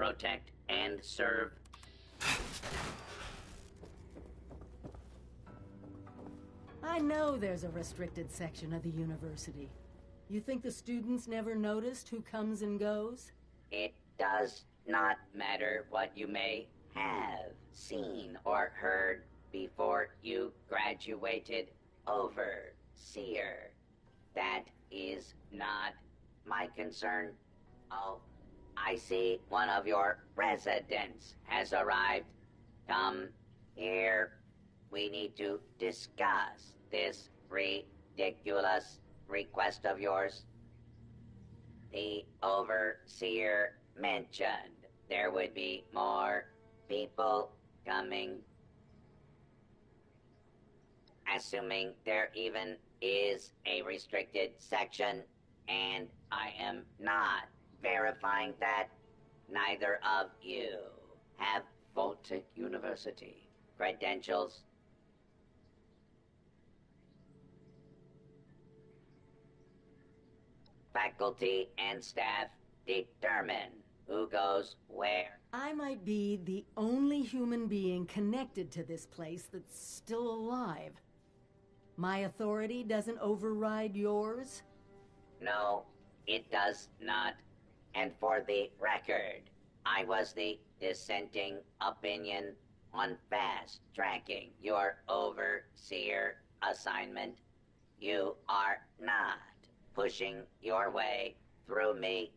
protect, and serve. I know there's a restricted section of the university. You think the students never noticed who comes and goes? It does not matter what you may have seen or heard before you graduated, Overseer. That is not my concern. Oh, I see one of your residents has arrived. Come here. We need to discuss this ridiculous request of yours. The Overseer mentioned there would be more people coming. Assuming there even is a restricted section, and I am not verifying that, neither of you have Voltic University credentials. Faculty and staff determine who goes where. I might be the only human being connected to this place that's still alive. My authority doesn't override yours? No, it does not. And for the record, I was the dissenting opinion on fast-tracking your Overseer assignment. You are not pushing your way through me.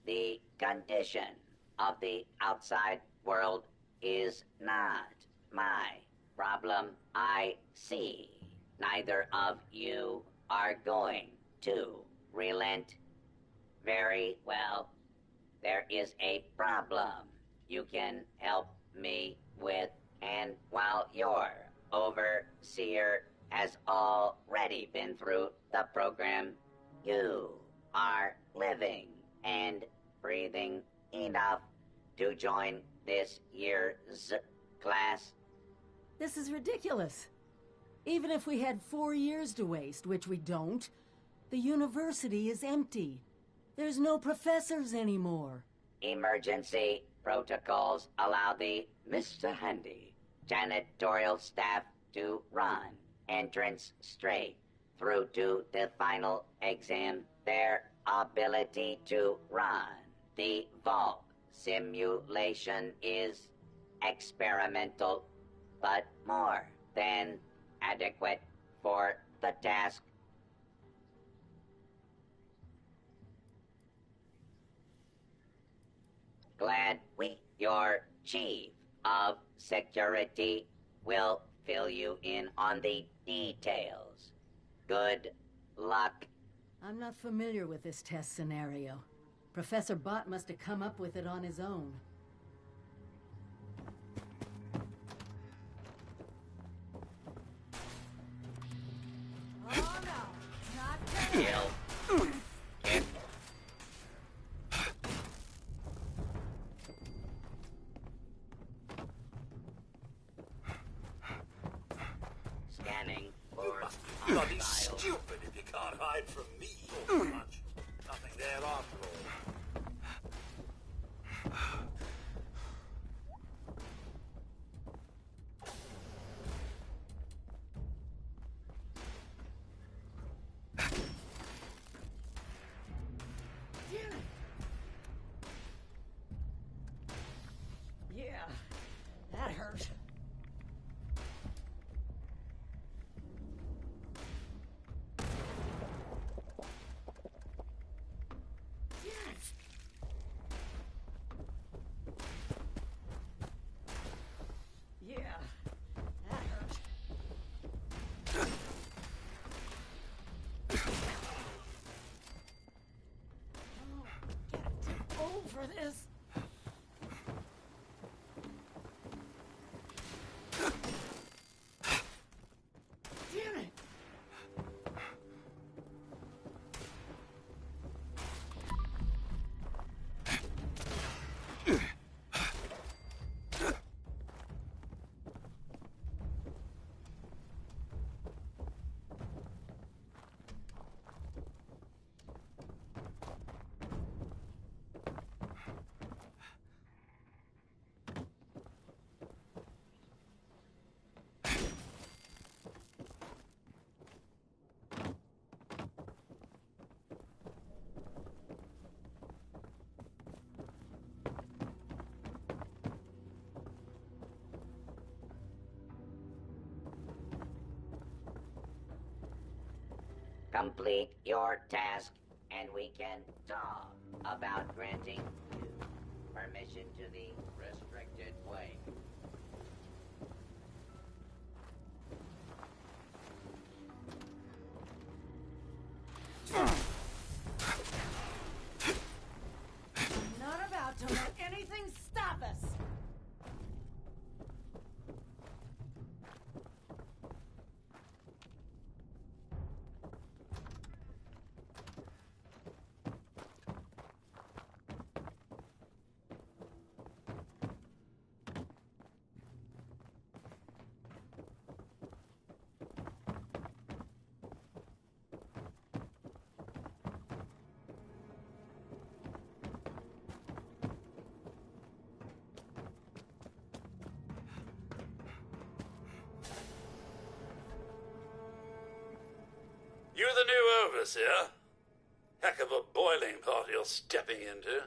The condition of the outside world is not my problem. I see neither of you are going to relent. Very well. There is a problem you can help me with, and while your Overseer has already been through the program, you are living and breathing enough to join this year's class. This is ridiculous. Even if we had 4 years to waste, which we don't, the university is empty. There's no professors anymore. Emergency protocols allow the Mr. Handy janitorial staff to run entrance straight through to the final exam. Their ability to run the vault simulation is experimental, but more than adequate for the task. Glad your chief of security will fill you in on the details. Good luck. I'm not familiar with this test scenario. Professor Bott must have come up with it on his own. Oh no, not Kill. Kick. Scanning for Bloody hostiles. stupid if you can't hide from me so much. Nothing there after all. Yeah, that hurt. Yeah, that hurt. Oh, get over this. Damn it! Complete your task, and we can talk about granting you permission to the restricted wing. Not about to let anything stop us! You're the new overseer. Heck of a boiling pot you're stepping into.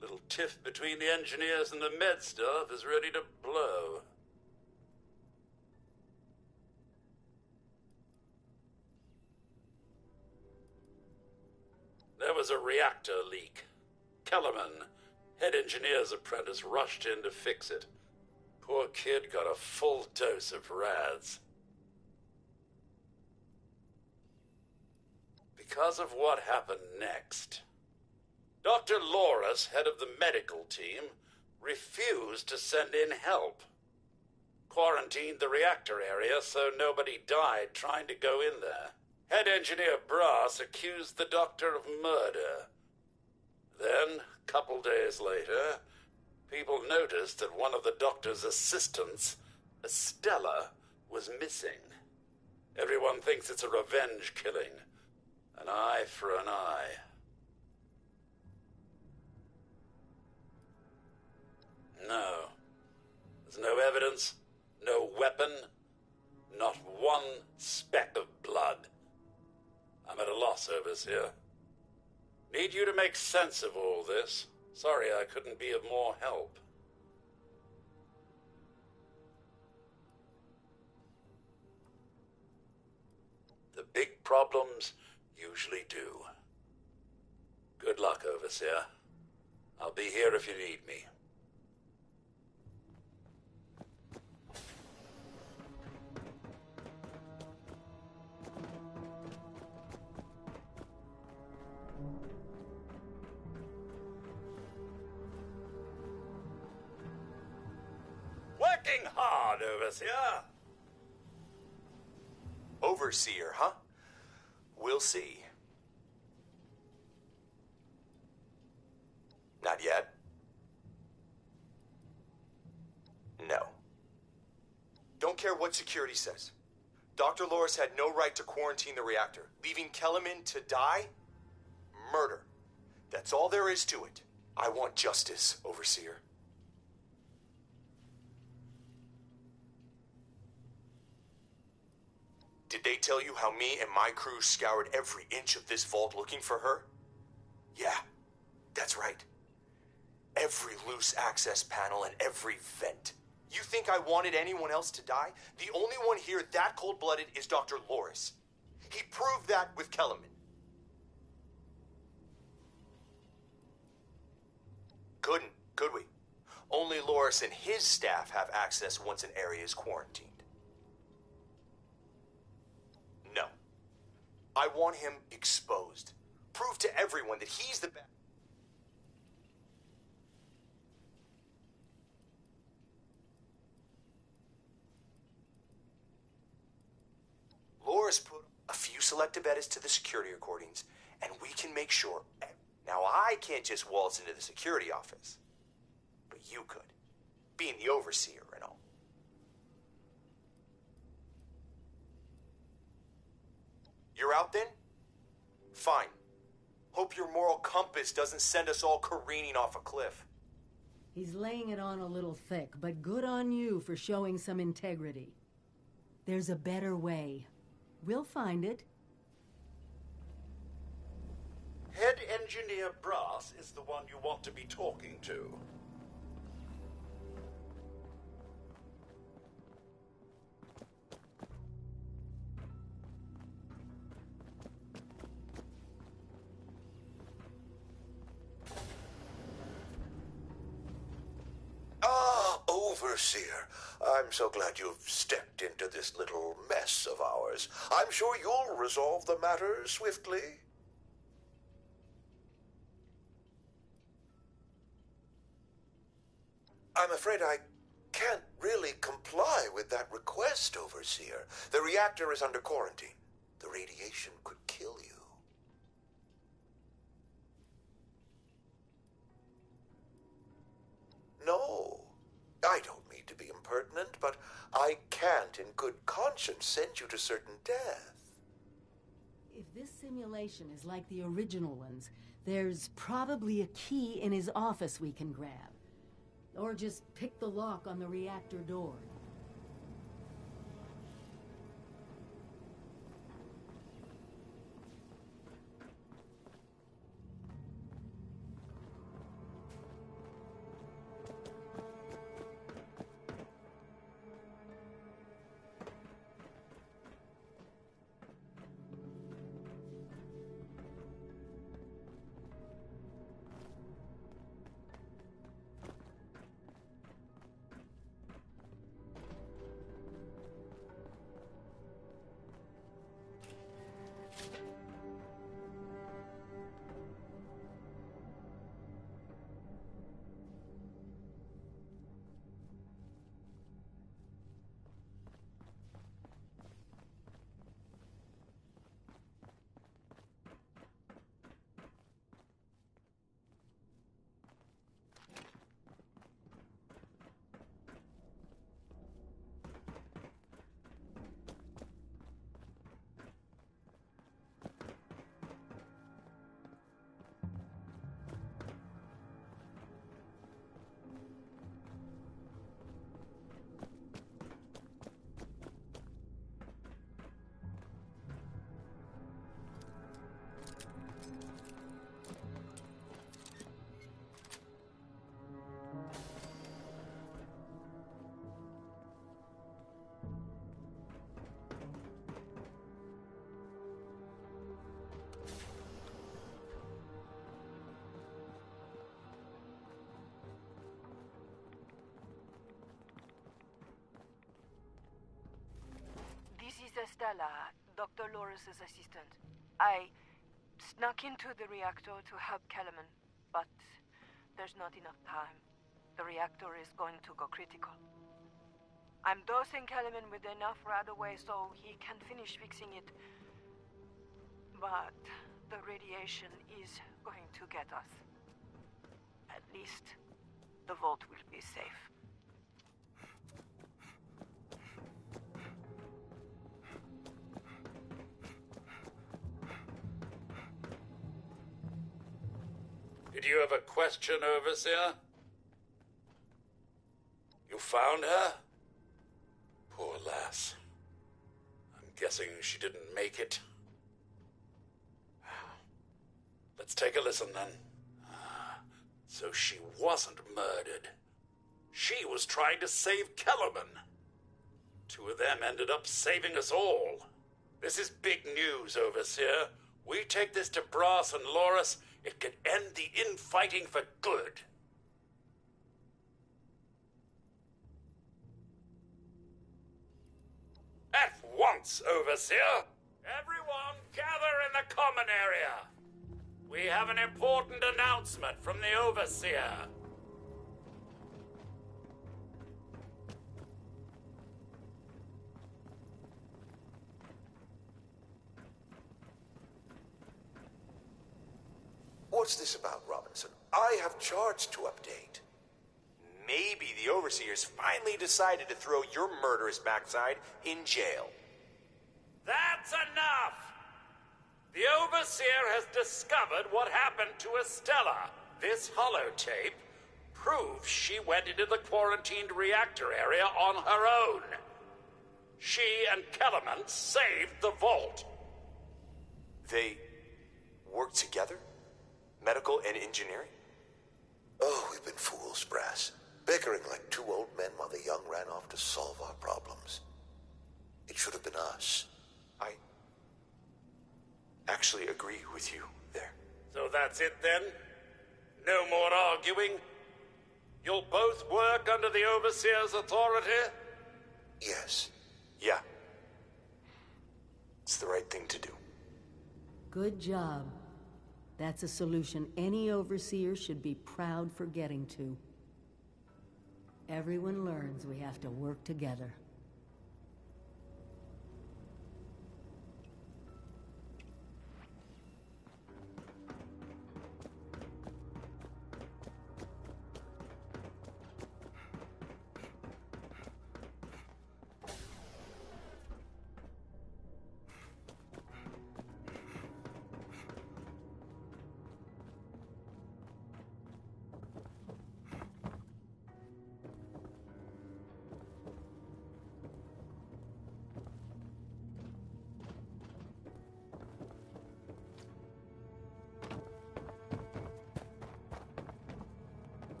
Little tiff between the engineers and the med staff is ready to blow. There was a reactor leak. Kellerman, head engineer's apprentice, rushed in to fix it. Poor kid got a full dose of rads. Because of what happened next, Dr. Loris, head of the medical team, refused to send in help. Quarantined the reactor area so nobody died trying to go in there. Head engineer Brass accused the doctor of murder. Then, a couple days later, people noticed that one of the doctor's assistants, Estella, was missing. Everyone thinks it's a revenge killing. An eye for an eye. No. There's no evidence, no weapon, not one speck of blood. I'm at a loss, Overseer. Need you to make sense of all this. Sorry I couldn't be of more help. The big problems usually do. Good luck, Overseer. I'll be here if you need me. Working hard, Overseer. Overseer, huh? We'll see. Not yet. No. Don't care what security says. Dr. Loris had no right to quarantine the reactor. Leaving Kellerman to die? Murder. That's all there is to it. I want justice, Overseer. Did they tell you how me and my crew scoured every inch of this vault looking for her? Yeah, that's right. Every loose access panel and every vent. You think I wanted anyone else to die? The only one here that cold-blooded is Dr. Loris. He proved that with Kellerman. Couldn't, could we? Only Loris and his staff have access once an area is quarantined. No. I want him exposed. Prove to everyone that he's the best. Loris put a few selective edits to the security recordings, and we can make sure. Now, I can't just waltz into the security office, but you could, being the overseer and all. You're out then? Fine. Hope your moral compass doesn't send us all careening off a cliff. He's laying it on a little thick, but good on you for showing some integrity. There's a better way. We'll find it. Head Engineer Brass is the one you want to be talking to. Overseer, I'm so glad you've stepped into this little mess of ours. I'm sure you'll resolve the matter swiftly. I'm afraid I can't really comply with that request, Overseer. The reactor is under quarantine. The radiation could kill you. No, I don't mean to be impertinent, but I can't in good conscience send you to certain death. If this simulation is like the original ones, there's probably a key in his office we can grab. Or just pick the lock on the reactor door. This is Estella, Dr. Loris' assistant. I snuck into the reactor to help Kellerman, but there's not enough time. The reactor is going to go critical. I'm dosing Kellerman with enough right away so he can finish fixing it. But the radiation is going to get us. At least the vault will be safe. Did you have a question, Overseer? You found her? Poor lass. I'm guessing she didn't make it. Let's take a listen, then. So she wasn't murdered. She was trying to save Kellerman. Two of them ended up saving us all. This is big news, Overseer. We take this to Brass and Loris, it could end the infighting for good. At once, Overseer! Everyone gather in the common area. We have an important announcement from the Overseer. What's this about, Robinson? I have charts to update. Maybe the Overseers finally decided to throw your murderous backside in jail. That's enough! The Overseer has discovered what happened to Estella. This holotape proves she went into the quarantined reactor area on her own. She and Kellerman saved the vault. They work together? Medical and engineering? Oh, we've been fools, Brass. Bickering like two old men while the young ran off to solve our problems. It should have been us. I actually agree with you there. So that's it then? No more arguing? You'll both work under the Overseer's authority? Yes. Yeah. It's the right thing to do. Good job. That's a solution any Overseer should be proud for getting to. Everyone learns we have to work together.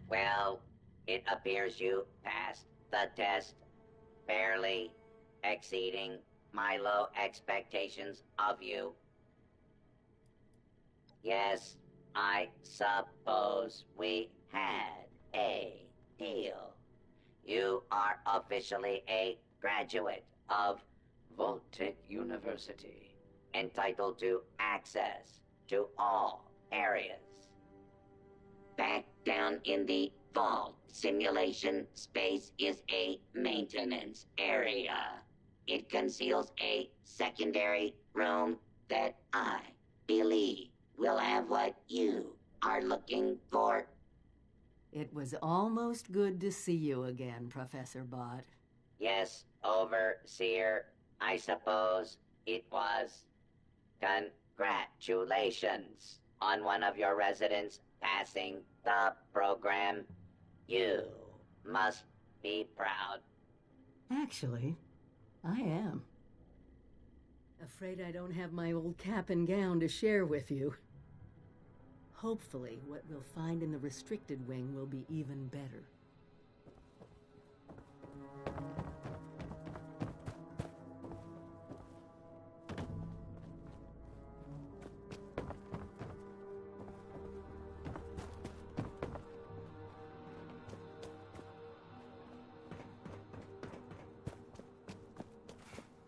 Well, it appears you passed the test, barely exceeding my low expectations of you. Yes, I suppose we had a deal. You are officially a graduate of Voltech University, entitled to access to all areas. Back down in the vault, simulation space is a maintenance area. It conceals a secondary room that I believe will have what you are looking for. It was almost good to see you again, Professor Bott. Yes, Overseer, I suppose it was. Congratulations on one of your residents passing the program. You must be proud. Actually, I am. Afraid I don't have my old cap and gown to share with you. Hopefully, what we'll find in the restricted wing will be even better.